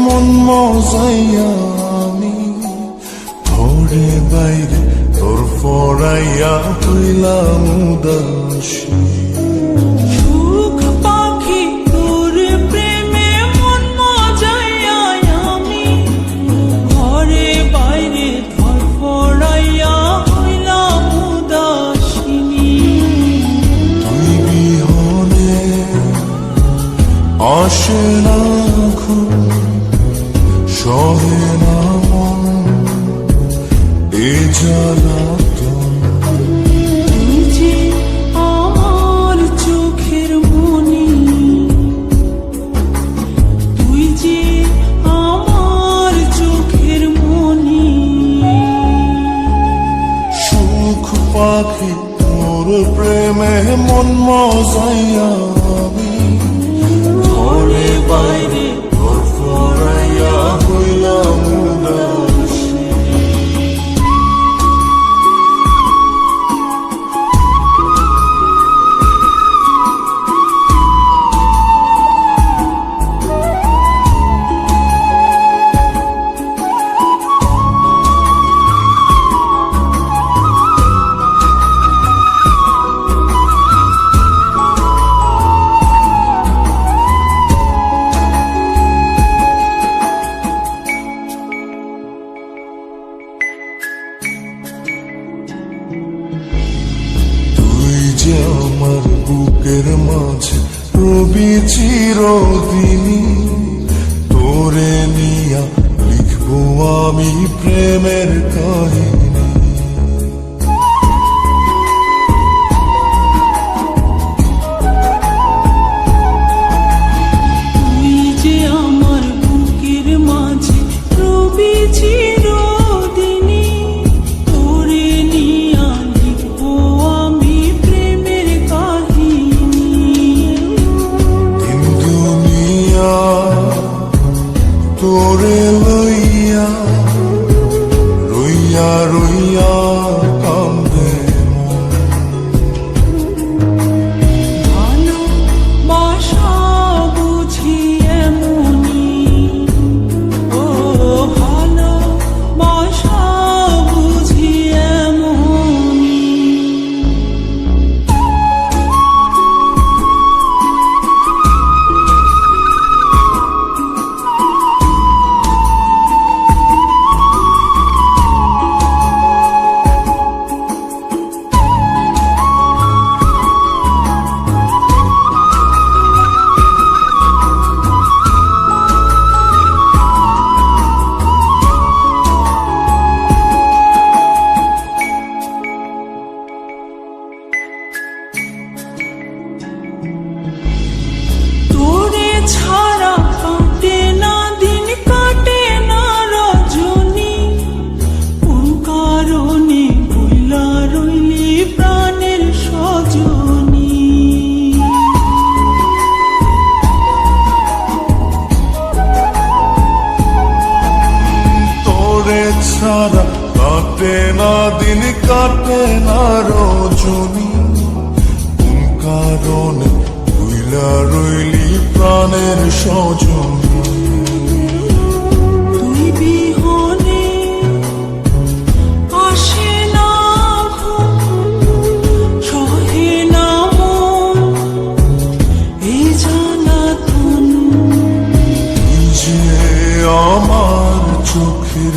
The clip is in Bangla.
মন মজাইয়া আমি ঘরে বাইরে তোর ফরাইয়া হইলাম উদাসী। সুখ পাখি তোর প্রেমে মন মজাইয়া আমি ঘরে বাইরে ধরফরাইয়া হইলাম উদাসিনী। তুই বিহনে আসে না ঘুম, সহে না মন এ জ্বালাতন। তুই যে আমার চোখের মনি, তুই যে আমার চোখের মনি। সুখ পাখি তোর প্রেমে মন মজাইয়া আমি ঘরে বাইরে তোর ফরাইয়া হইলাম উদাসী। যে আমার বুকের মাঝে রবি চিরদিনই, তোরে নিয়া লিখবো আমি প্রেমের কাহিনী। তুই যে আমার বুকের মাঝে রবি চিরদিনই, তোরে নিয়া লিখবো আমি প্রেমের কাহিনী। দিন দুনিয়া তোরে লইয়া রইয়া রইয়া কান্দে মন। ভালোবাসা বুঝি এমনি, ও ভালোবাসা বুঝি এমনি। তোরে ছাড়া কাটে না দিন, কাটে না রজনী। কোন কারণে ভুলা রইলি প্রাণের সজনী। তোরে ছাড়া কাটে না দিন, কাটে না রজনী। কোন কারণে ভুইলা রইলি প্রাণের সজনী। তুই বিহনে আসে না ঘুম, সহে না মন এই জ্বালাতন। তুই যে আমার চোখের